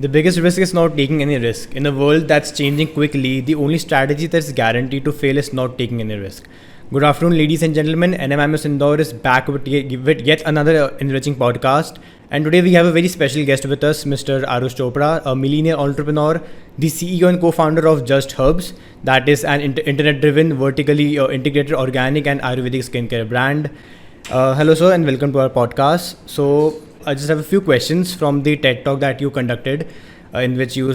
The biggest risk is not taking any risk. In a world that's changing quickly, the only strategy that's guaranteed to fail is not taking any risk. Good afternoon, ladies and gentlemen. NMIMS Indore is back with yet another enriching podcast. And today we have a very special guest with us, Mr. Arush Chopra, a millennial entrepreneur, the CEO and co-founder of Just Herbs. That is an internet-driven, vertically integrated organic and Ayurvedic skincare brand. Hello, sir, and welcome to our podcast. So, I just have a few questions from the TED Talk that you conducted, in which you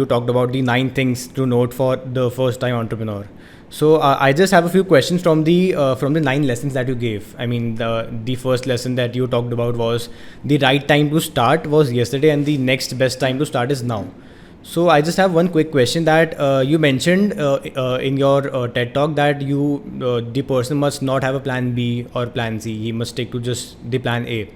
talked about the 9 things to note for the first-time entrepreneur. So I just have a few questions from the 9 lessons that you gave. I mean, the first lesson that you talked about was the right time to start was yesterday, and the next best time to start is now. So I just have one quick question that you mentioned in your TED Talk that the person must not have a plan B or plan C. He must stick to just the plan A.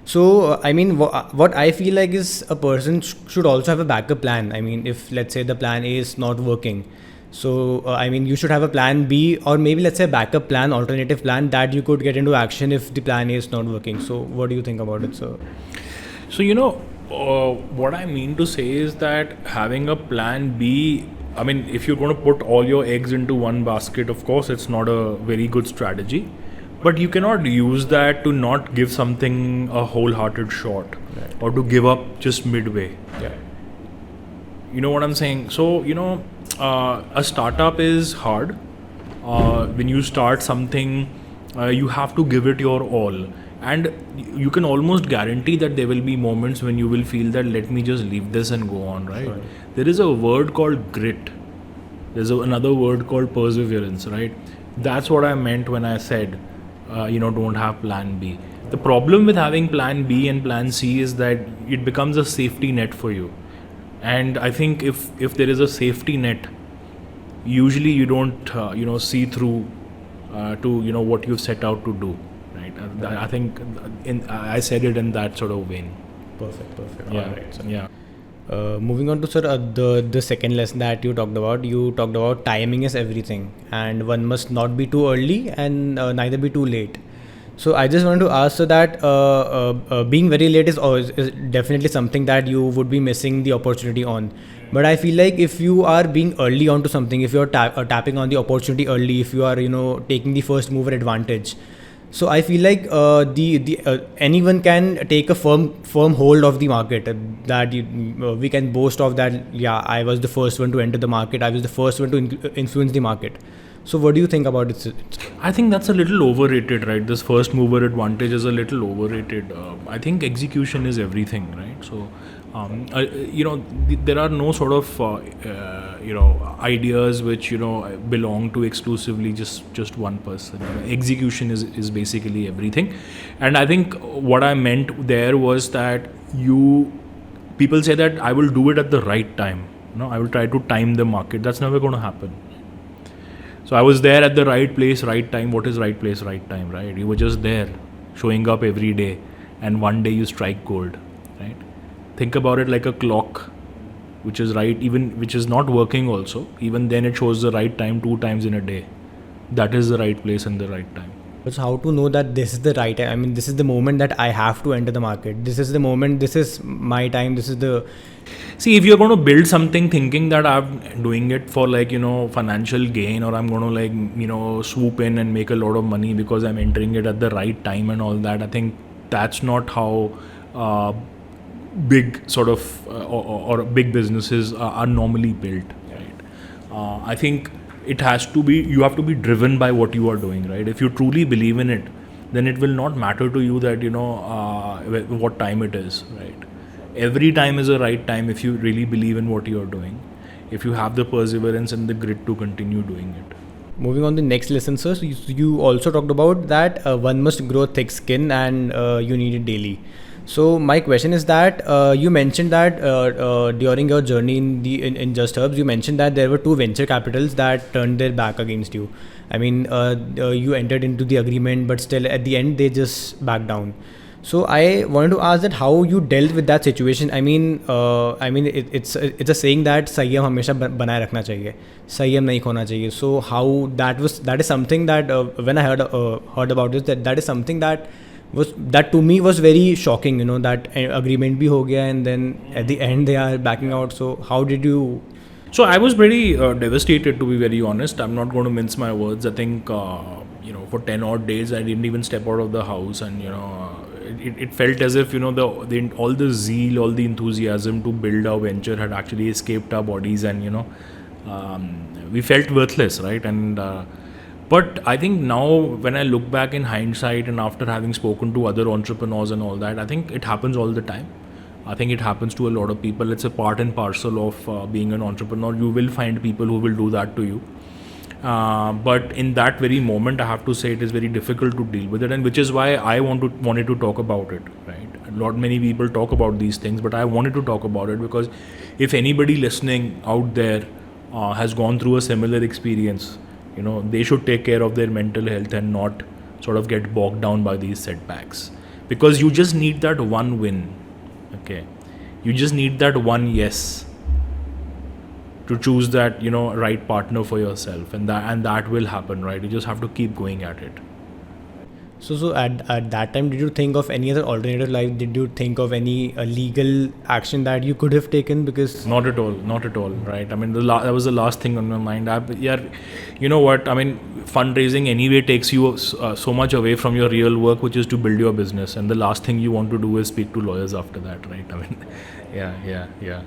So, I mean, what I feel like is a person should also have a backup plan. I mean, if let's say the plan A is not working, so I mean, you should have a plan B, or maybe let's say backup plan, alternative plan that you could get into action if the plan A is not working. So, what do you think about it, sir? So, what I mean to say is that having a plan B, I mean, if you're going to put all your eggs into one basket, of course, it's not a very good strategy. But you cannot use that to not give something a wholehearted shot, right, or to give up just midway. Yeah. You know what I'm saying? So, a startup is hard. When you start something, you have to give it your all. And you can almost guarantee that there will be moments when you will feel that let me just leave this and go on, right? Sure. There is a word called grit. There's another word called perseverance, right? That's what I meant when I said, don't have plan B. The problem with having plan B and plan C is that it becomes a safety net for you. And I think if there is a safety net, usually you don't, see through to, what you've set out to do, right? I think I said it in that sort of vein. Perfect. Yeah. All right, sir. Yeah. Moving on to sir, the second lesson that you talked about timing is everything, and one must not be too early and neither be too late. So I just wanted to ask so that being very late is definitely something that you would be missing the opportunity on. But I feel like if you are being early onto something, if you are tapping on the opportunity early, if you are taking the first mover advantage. So I feel like anyone can take a firm hold of the market. That we can boast of that. Yeah, I was the first one to enter the market. I was the first one to influence the market. So what do you think about it? I think that's a little overrated, right? This first mover advantage is a little overrated. I think execution is everything, right? So, there are no sort of ideas which belong to exclusively just one person. Execution is basically everything, and I think what I meant there was that people say that I will do it at the right time. I will try to time the market. That's never going to happen. So I was there at the right place, right time. What is right place, right time, right? You were just there, showing up every day, and one day you strike gold, right? Think about it like a clock, which is right, even which is not working also. Even then it shows the right time 2 times in a day. That is the right place and the right time. But how to know that this is the right time? I mean, this is the moment that I have to enter the market. This is the moment, this is my time, this is the... See, if you're going to build something thinking that I'm doing it for financial gain, or I'm going to swoop in and make a lot of money because I'm entering it at the right time and all that, I think that's not how big sort of or big businesses are normally built, right? I think you have to be driven by what you are doing, right? If you truly believe in it, then it will not matter to you that what time it is, right? Every time is the right time if you really believe in what you are doing, if you have the perseverance and the grit to continue doing it. Moving on to the next lesson, sir. So you also talked about that one must grow thick skin and you need it daily. So my question is that you mentioned that during your journey in Just Herbs, you mentioned that there were 2 venture capitals that turned their back against you. I mean, you entered into the agreement, but still at the end they just backed down. So I wanted to ask that how you dealt with that situation. I mean, it's a saying that संयम हमेशा बनाए रखना चाहिए, संयम नहीं खोना चाहिए. So how that is something that when I heard about this, that is something that was that to me was very shocking. That agreement bhi ho gaya, and then at the end they are backing out. So how did you? So I was pretty devastated, to be very honest. I'm not going to mince my words. I think for 10 odd days I didn't even step out of the house, and it felt as if all the zeal, all the enthusiasm to build our venture had actually escaped our bodies, and we felt worthless, right? And but I think now when I look back in hindsight, and after having spoken to other entrepreneurs and all that, I think it happens all the time. I think it happens to a lot of people. It's a part and parcel of being an entrepreneur. You will find people who will do that to you. But in that very moment, I have to say it is very difficult to deal with it, and which is why I wanted to talk about it. Right? Not many people talk about these things, but I wanted to talk about it because if anybody listening out there has gone through a similar experience, they should take care of their mental health and not sort of get bogged down by these setbacks, because you just need that one win. Okay, you just need that one yes to choose that right partner for yourself, and that will happen, right? You just have to keep going at it. So at that time, did you think of any other alternative life? Did you think of any legal action that you could have taken? Because not at all, right? I mean, that was the last thing on my mind. You know what? I mean, fundraising anyway takes you so much away from your real work, which is to build your business, and the last thing you want to do is speak to lawyers after that, right? I mean, yeah.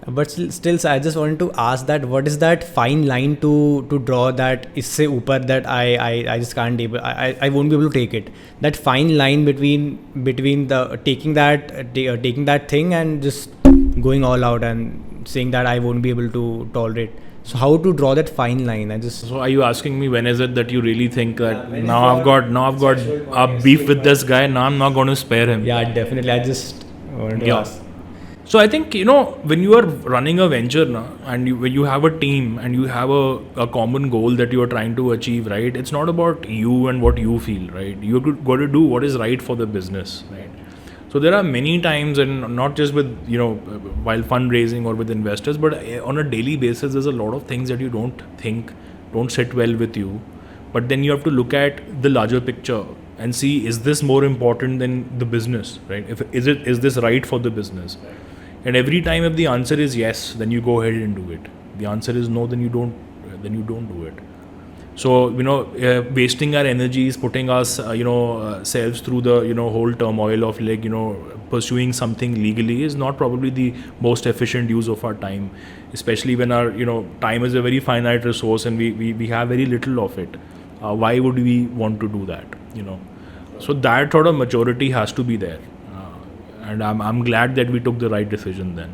But still, I just wanted to ask that what is that fine line to draw that isse upar that I just can't able I won't be able to take it. That fine line between the taking that thing and just going all out and saying that I won't be able to tolerate. So how to draw that fine line? So are you asking me when is it that you really think that now I've got a beef with this guy, now I'm not going to spare him? Yeah, definitely. I just wanted to ask. So I think, when you are running a venture and when you have a team and you have a common goal that you are trying to achieve, right? It's not about you and what you feel, right? You've got to do what is right for the business, right? So there are many times, and not just with, while fundraising or with investors, but on a daily basis, there's a lot of things that you don't sit well with you. But then you have to look at the larger picture and see, is this more important than the business, right? Is this right for the business? And every time if the answer is yes, then you go ahead and do it. The answer is no, then you don't do it. So, wasting our energies, putting us, selves through the, whole turmoil of pursuing something legally is not probably the most efficient use of our time, especially when our, time is a very finite resource and we have very little of it. Why would we want to do that, So that sort of maturity has to be there. And I'm glad that we took the right decision then.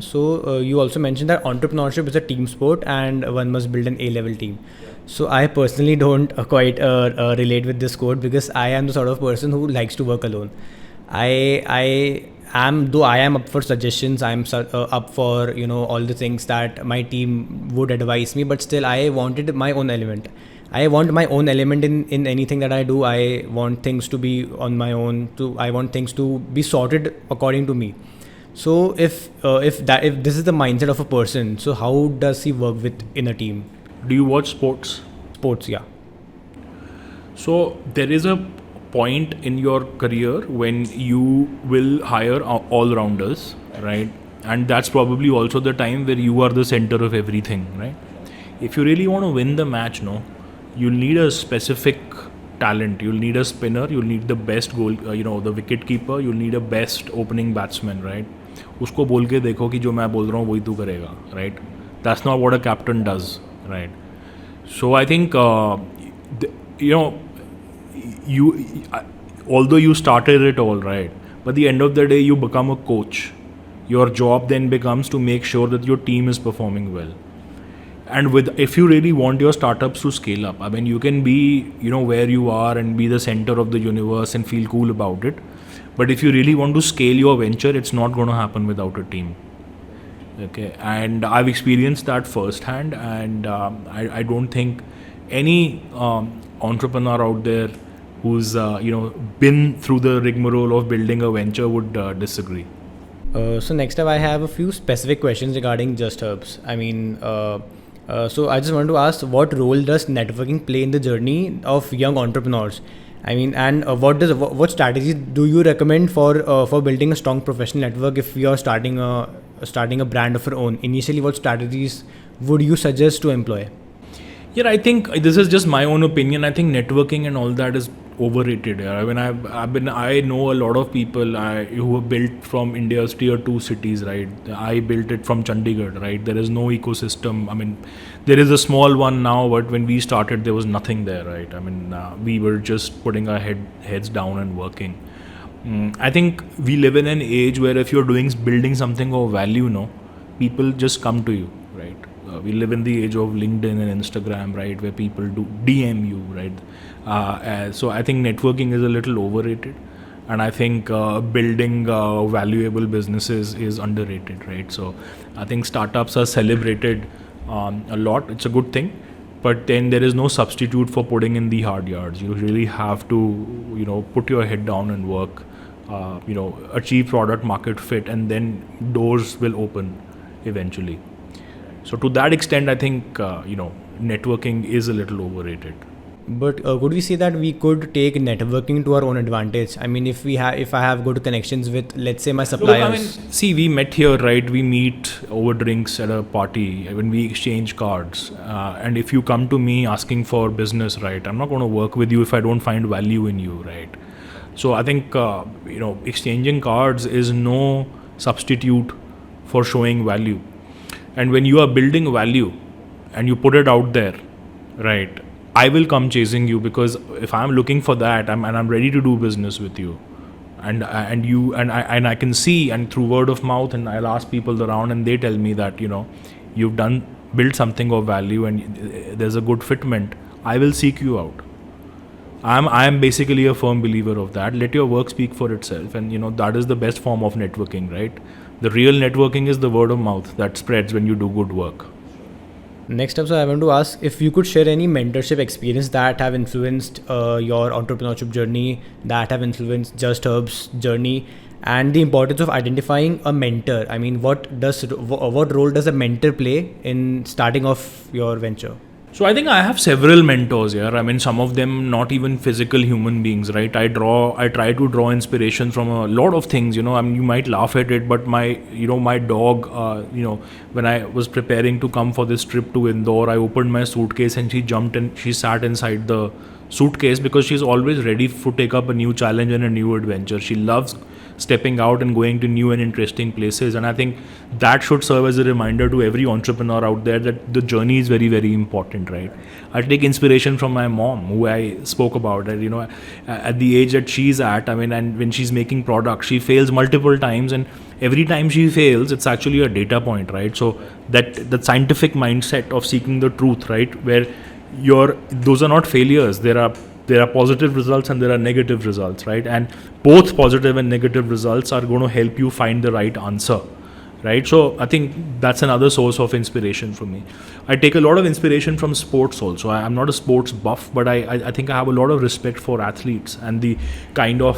So you also mentioned that entrepreneurship is a team sport and one must build an A-level team. So I personally don't quite relate with this quote, because I am the sort of person who likes to work alone. I am up for suggestions, I'm up for all the things that my team would advise me, but still I wanted my own element. I want my own element in anything that I do. I want things to be on my own. I want things to be sorted according to me. So if this is the mindset of a person, so how does he work in a team? Do you watch sports? Sports, yeah. So there is a point in your career when you will hire all-rounders, right? And that's probably also the time where you are the center of everything, right? If you really want to win the match, you'll need a specific talent. You'll need a spinner. You'll need the best goal, the wicket keeper. You'll need a best opening batsman, right? उसको बोल के देखो कि जो मैं बोल रहा हूँ वही तू करेगा, right? That's not what a captain does, right? So I think, although you started it all, right? But at the end of the day, you become a coach. Your job then becomes to make sure that your team is performing well. And if you really want your startups to scale up, I mean, you can be, where you are and be the center of the universe and feel cool about it. But if you really want to scale your venture, it's not going to happen without a team. Okay. And I've experienced that firsthand. And I don't think any entrepreneur out there who's, been through the rigmarole of building a venture would disagree. So next up, I have a few specific questions regarding Just Herbs. I mean, so I just want to ask, what role does networking play in the journey of young entrepreneurs? I mean, and what strategies do you recommend for building a strong professional network if you are starting a brand of your own? Initially, what strategies would you suggest to employ? Yeah, I think this is just my own opinion. I think networking and all that is overrated. Yeah. I mean, I know a lot of people who have built from India's tier 2 cities, right? I built it from Chandigarh, right? There is no ecosystem. I mean, there is a small one now, but when we started, there was nothing there, right? I mean, we were just putting our heads down and working. I think we live in an age where if you're building something of value, no, people just come to you, right? We live in the age of LinkedIn and Instagram, right, where people do DM you, right? So I think networking is a little overrated, and I think building valuable businesses is underrated, right? So I think startups are celebrated a lot. It's a good thing, but then there is no substitute for putting in the hard yards. You really have to, put your head down and work, achieve product market fit, and then doors will open eventually. So to that extent, I think networking is a little overrated. But could we say that we could take networking to our own advantage? I mean, if I have good connections with, let's say, my suppliers. Look, I mean, see, we met here, right? We meet over drinks at a party when we exchange cards. And if you come to me asking for business, right, I'm not going to work with you if I don't find value in you, right? So I think exchanging cards is no substitute for showing value. And when you are building value and you put it out there, right, I will come chasing you, because if I'm looking for that, I'm ready to do business with you, and I can see, and through word of mouth, and I'll ask people around, and they tell me that you've built something of value, and there's a good fitment. I will seek you out. I am basically a firm believer of that. Let your work speak for itself, and that is the best form of networking, right? The real networking is the word of mouth that spreads when you do good work. Next up, so I want to ask if you could share any mentorship experience that have influenced your entrepreneurship journey, that have influenced Just Herbs journey, and the importance of identifying a mentor. I mean, what role does a mentor play in starting off your venture? So I think I have several mentors here. I mean, some of them not even physical human beings, right? I try to draw inspiration from a lot of things. I mean, you might laugh at it, but my dog, when I was preparing to come for this trip to Indore, I opened my suitcase and she jumped and she sat inside the suitcase, because she's always ready to take up a new challenge and a new adventure. She loves stepping out and going to new and interesting places, and I think that should serve as a reminder to every entrepreneur out there that the journey is very, very important, right? I take inspiration from my mom, who I spoke about, and at the age that she's at, I mean, and when she's making products, she fails multiple times, and every time she fails, it's actually a data point, right? So that scientific mindset of seeking the truth, right, where those are not failures. There are positive results and there are negative results, right? And both positive and negative results are going to help you find the right answer, right? So I think that's another source of inspiration for me. I take a lot of inspiration from sports also. I'm not a sports buff, but I think I have a lot of respect for athletes and the kind of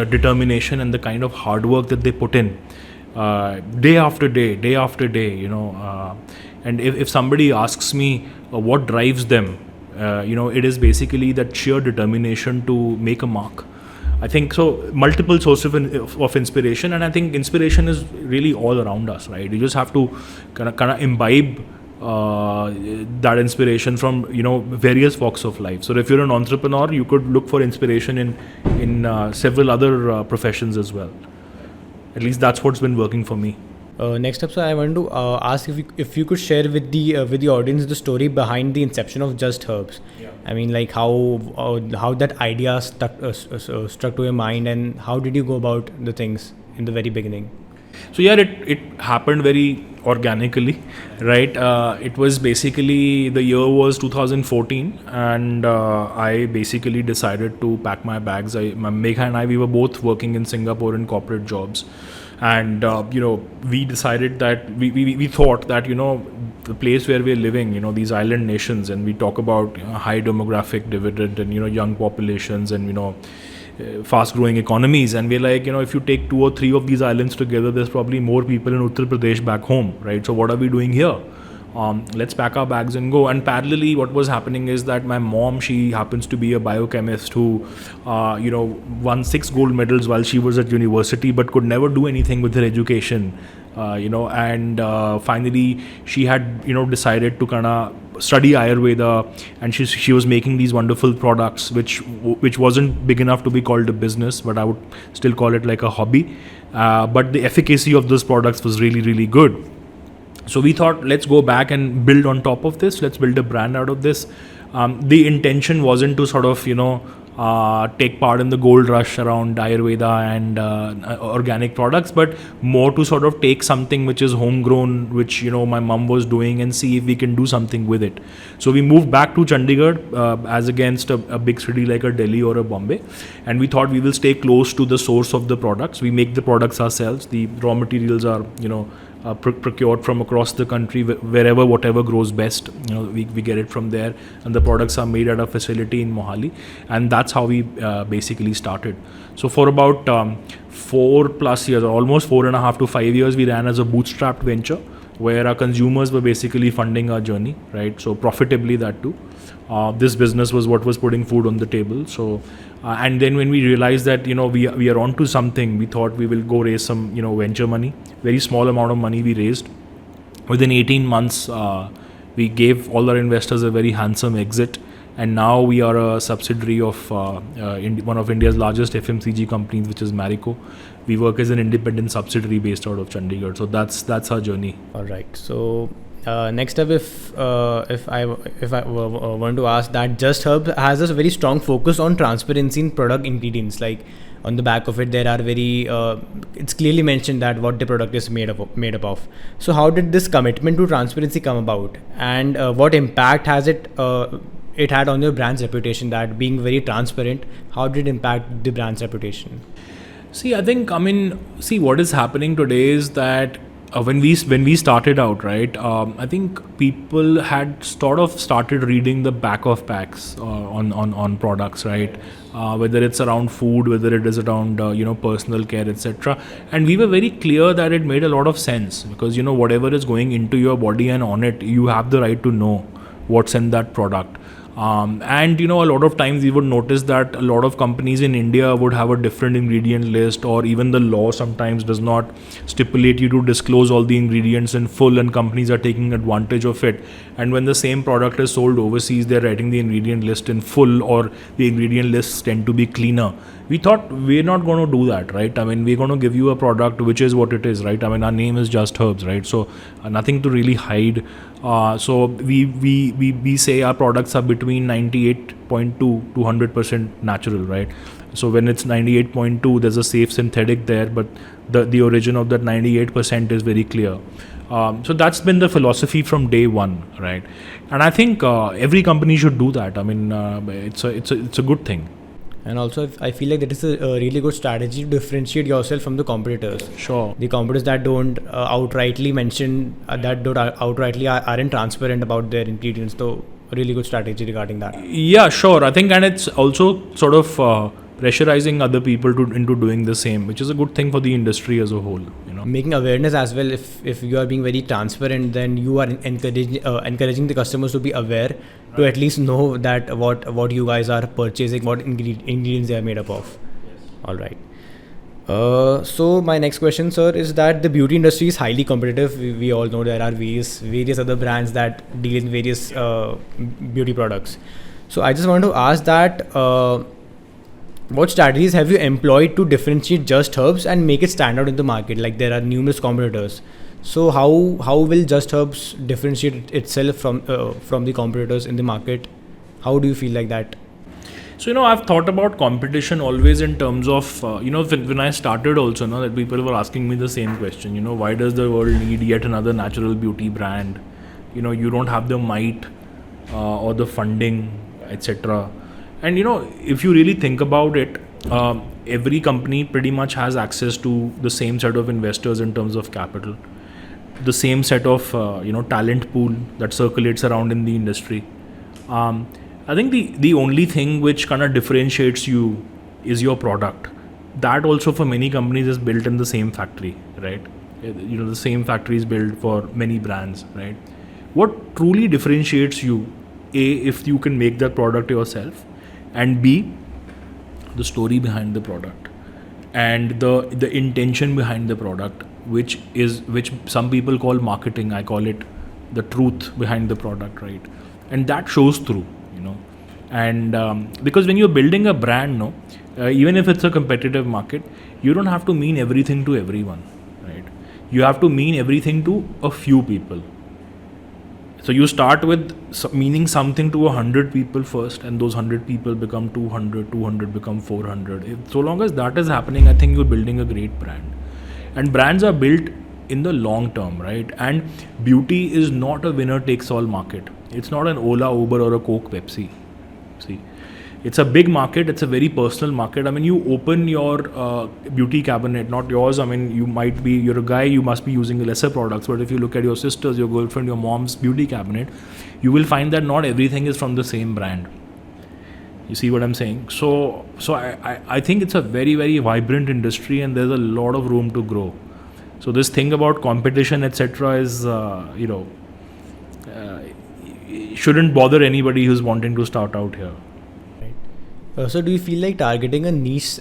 determination and the kind of hard work that they put in day after day, and if somebody asks me what drives them, it is basically that sheer determination to make a mark. I think so. Multiple sources of inspiration, and I think inspiration is really all around us, right? You just have to kind of imbibe that inspiration from various walks of life. So if you're an entrepreneur, you could look for inspiration in several other professions as well. At least that's what's been working for me. Next up, so I want to ask if you could share with the audience the story behind the inception of Just Herbs. Yeah. I mean, like how that idea struck to your mind, and how did you go about the things in the very beginning? So yeah, it happened very organically, right? It was basically, the year was 2014, and I basically decided to pack my bags. Megha and I, we were both working in Singapore in corporate jobs. And we decided that we thought that the place where we're living, these island nations, and we talk about high demographic dividend and young populations and fast growing economies, and we're like, if you take 2 or 3 of these islands together, there's probably more people in Uttar Pradesh back home, right? So what are we doing here let's pack our bags and go. And parallelly, what was happening is that my mom, she happens to be a biochemist who, won 6 gold medals while she was at university, but could never do anything with her education. And finally she had, decided to kind of study Ayurveda, and she was making these wonderful products, which wasn't big enough to be called a business, but I would still call it like a hobby. But the efficacy of those products was really, really good. So we thought, let's go back and build on top of this. Let's build a brand out of this. The intention wasn't to sort of, take part in the gold rush around Ayurveda and organic products, but more to sort of take something which is homegrown, which, my mom was doing, and see if we can do something with it. So we moved back to Chandigarh as against a big city like a Delhi or a Bombay. And we thought we will stay close to the source of the products. We make the products ourselves. The raw materials are, procured from across the country, wherever, whatever grows best, we get it from there, and the products are made at a facility in Mohali, and that's how we basically started. So for about 4+ years, or almost 4.5 to 5 years, we ran as a bootstrapped venture, where our consumers were basically funding our journey, right? So profitably, that too. This business was what was putting food on the table. So and then when we realized that we are onto something, we thought we will go raise some venture money. Very small amount of money we raised. Within 18 months, we gave all our investors a very handsome exit, and now we are a subsidiary of one of India's largest FMCG companies, which is Marico. We work as an independent subsidiary based out of Chandigarh. So that's our journey. All right. So next up, if I want to ask that, Just Herbs has a very strong focus on transparency in product ingredients. Like on the back of it, there are it's clearly mentioned that what the product is made up of. So how did this commitment to transparency come about, and what impact has it had on your brand's reputation? That being very transparent, how did it impact the brand's reputation? What is happening today is that when we started out, right, I think people had sort of started reading the back of packs on products, right? Whether it's around food, whether it is around personal care, etc. And we were very clear that it made a lot of sense, because whatever is going into your body and on it, you have the right to know what's in that product. And a lot of times we would notice that a lot of companies in India would have a different ingredient list, or even the law sometimes does not stipulate you to disclose all the ingredients in full, and companies are taking advantage of it. And when the same product is sold overseas, they're writing the ingredient list in full, or the ingredient lists tend to be cleaner. We thought we're not going to do that, right? We're going to give you a product which is what it is, right? Our name is Just Herbs, right? So nothing to really hide. So we say our products are between 98.2 to 100% natural, right? So when it's 98.2, there's a safe synthetic there, but the origin of that 98% is very clear. So that's been the philosophy from day one, right? And I think every company should do that. It's a good thing. And also, I feel like that is a really good strategy to differentiate yourself from the competitors. Sure. The competitors that don't outrightly mention, aren't transparent about their ingredients. So, a really good strategy regarding that. Yeah, sure. I think, and it's also sort of pressurizing other people into doing the same, which is a good thing for the industry as a whole. Making awareness as well. If you are being very transparent, then you are encouraging the customers to be aware, to at least know that what you guys are purchasing, what ingredients they are made up of. Yes. All right. So my next question, sir, is that the beauty industry is highly competitive. We all know there are various other brands that deal in various beauty products. So I just want to ask that what strategies have you employed to differentiate Just Herbs and make it stand out in the market? Like there are numerous competitors. So how will Just Herbs differentiate itself from the competitors in the market? How do you feel like that? So, I've thought about competition always in terms of, when I started also, that people were asking me the same question, why does the world need yet another natural beauty brand? You don't have the might or the funding, etc. And, if you really think about it, every company pretty much has access to the same set of investors in terms of capital, the same set of, talent pool that circulates around in the industry. I think the only thing which kind of differentiates you is your product. That also for many companies is built in the same factory, right? The same factory is built for many brands, right? what truly differentiates you, A, if you can make that product yourself, and B, the story behind the product and the intention behind the product, which some people call marketing. I call it the truth behind the product, right? And that shows through, and because when you're building a brand, even if it's a competitive market, you don't have to mean everything to everyone, right? You have to mean everything to a few people. So you start with meaning something to 100 people first, and those 100 people become 200, 200 become 400. So long as that is happening, I think you're building a great brand. And brands are built in the long term, right? And beauty is not a winner takes all market. It's not an Ola, Uber or a Coke, Pepsi. See, it's a big market. It's a very personal market. I mean, you open your beauty cabinet, not yours. I mean, you're a guy, you must be using lesser products. But if you look at your sister's, your girlfriend, your mom's beauty cabinet, you will find that not everything is from the same brand. You see what I'm saying? So I think it's a very, very vibrant industry, and there's a lot of room to grow. So this thing about competition, etc., is shouldn't bother anybody who's wanting to start out here. So do you feel like targeting a niche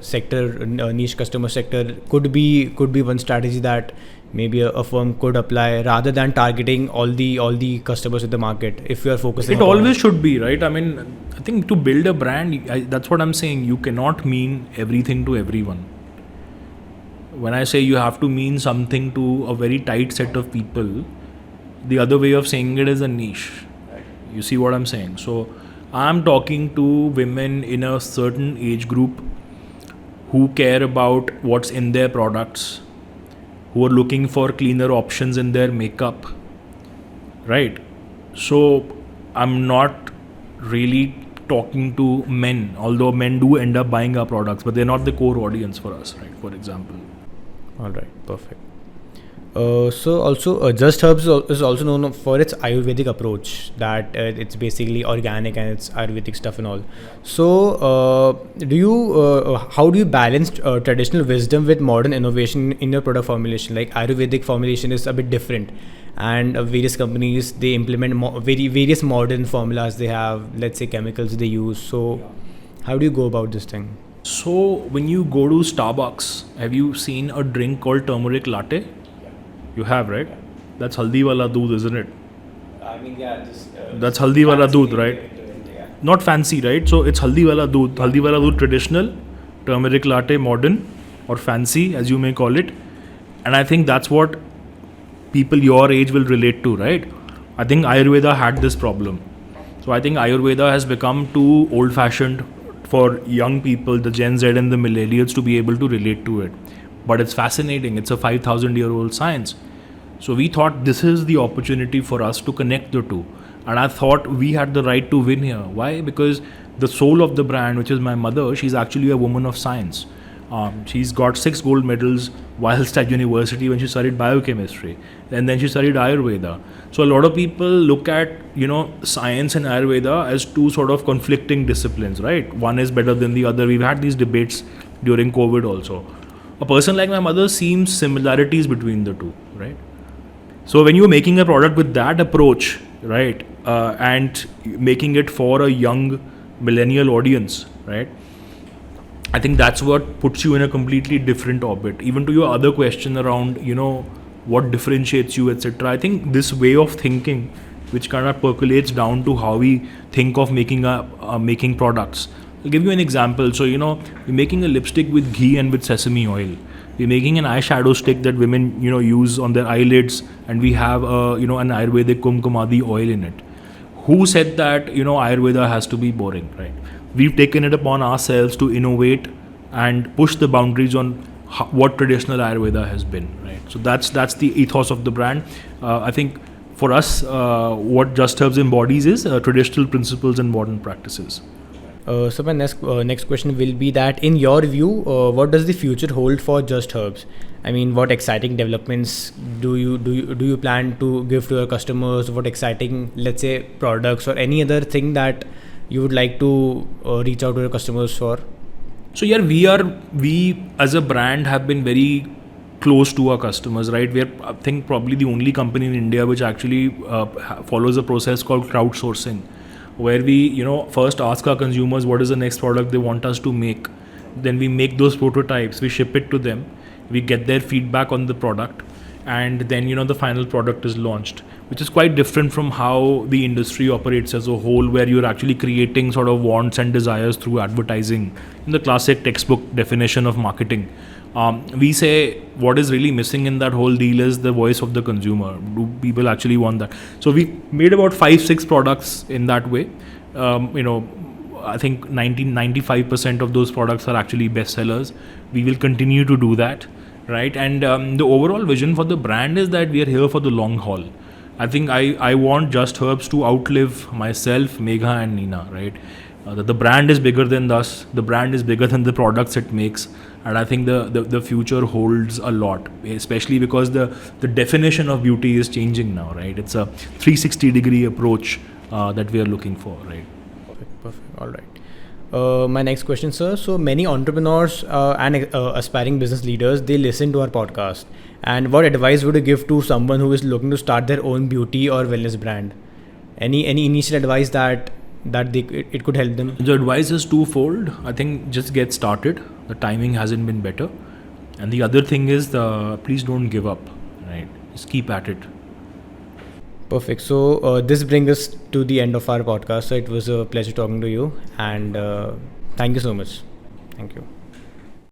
sector, a niche customer sector could be one strategy that maybe a firm could apply rather than targeting all the customers in the market? If you are focusing, it always should be, right? I mean, I think to build a brand, that's what I'm saying. You cannot mean everything to everyone. When I say you have to mean something to a very tight set of people, the other way of saying it is a niche. You see what I'm saying? So I'm talking to women in a certain age group who care about what's in their products, who are looking for cleaner options in their makeup, right? So I'm not really talking to men, although men do end up buying our products, but they're not the core audience for us, right? For example. All right, perfect. So also Just Herbs is also known for its Ayurvedic approach, that it's basically organic and it's Ayurvedic stuff and all. So how do you balance traditional wisdom with modern innovation in your product formulation? Like Ayurvedic formulation is a bit different, and various companies, they implement various modern formulas. They have, let's say, chemicals they use. So how do you go about this thing? So when you go to Starbucks, have you seen a drink called turmeric latte? You have, right? That's haldi wala doodh, isn't it? I mean, yeah, that's haldi wala doodh, right? Yeah. Not fancy, right? So it's haldi wala doodh. Haldi wala doodh traditional, turmeric latte modern, or fancy, as you may call it. And I think that's what people your age will relate to, right? I think Ayurveda had this problem. So I think Ayurveda has become too old-fashioned for young people, the Gen Z and the millennials, to be able to relate to it. But it's fascinating. It's a 5,000-year-old science. So we thought this is the opportunity for us to connect the two. And I thought we had the right to win here. Why? Because the soul of the brand, which is my mother, she's actually a woman of science. She's got 6 gold medals whilst at university when she studied biochemistry. And then she studied Ayurveda. So a lot of people look at, science and Ayurveda as two sort of conflicting disciplines, right? One is better than the other. We've had these debates during COVID also. A person like my mother sees similarities between the two, right? So when you're making a product with that approach, right, and making it for a young millennial audience, right, I think that's what puts you in a completely different orbit. Even to your other question around, what differentiates you, etc. I think this way of thinking, which kind of percolates down to how we think of making products. I'll give you an example. So, we're making a lipstick with ghee and with sesame oil. We're making an eyeshadow stick that women, use on their eyelids, and we have, an Ayurvedic kumkumadi oil in it. Who said that, Ayurveda has to be boring, right? We've taken it upon ourselves to innovate and push the boundaries on what traditional Ayurveda has been, right? So that's the ethos of the brand. I think for us, what Just Herbs embodies is traditional principles and modern practices. So my next question will be that, in your view, what does the future hold for Just Herbs? I mean, what exciting developments do you plan to give to your customers? What exciting, let's say, products or any other thing that you would like to reach out to your customers for? So yeah, we as a brand have been very close to our customers, right? We're, I think, probably the only company in India which actually follows a process called crowdsourcing, where we, first ask our consumers what is the next product they want us to make. Then we make those prototypes, we ship it to them, we get their feedback on the product, and then, the final product is launched, which is quite different from how the industry operates as a whole, where you're actually creating sort of wants and desires through advertising in the classic textbook definition of marketing. We say what is really missing in that whole deal is the voice of the consumer. Do people actually want that? So we made about 5-6 products in that way. I think 95% of those products are actually bestsellers. We will continue to do that, right? And the overall vision for the brand is that we are here for the long haul. I think I want Just Herbs to outlive myself, Megha and Nina, right? The brand is bigger than us. The brand is bigger than the products it makes. And I think the future holds a lot, especially because the definition of beauty is changing now, right? It's a 360-degree approach that we are looking for, right? Perfect. All right. My next question, sir. So many entrepreneurs and aspiring business leaders, they listen to our podcast. And what advice would you give to someone who is looking to start their own beauty or wellness brand? Any initial advice that it could help them? The advice is twofold. I think just get started. The timing hasn't been better. And the other thing is, please don't give up, right? Just keep at it. Perfect. So this brings us to the end of our podcast. So it was a pleasure talking to you, and thank you so much. Thank you.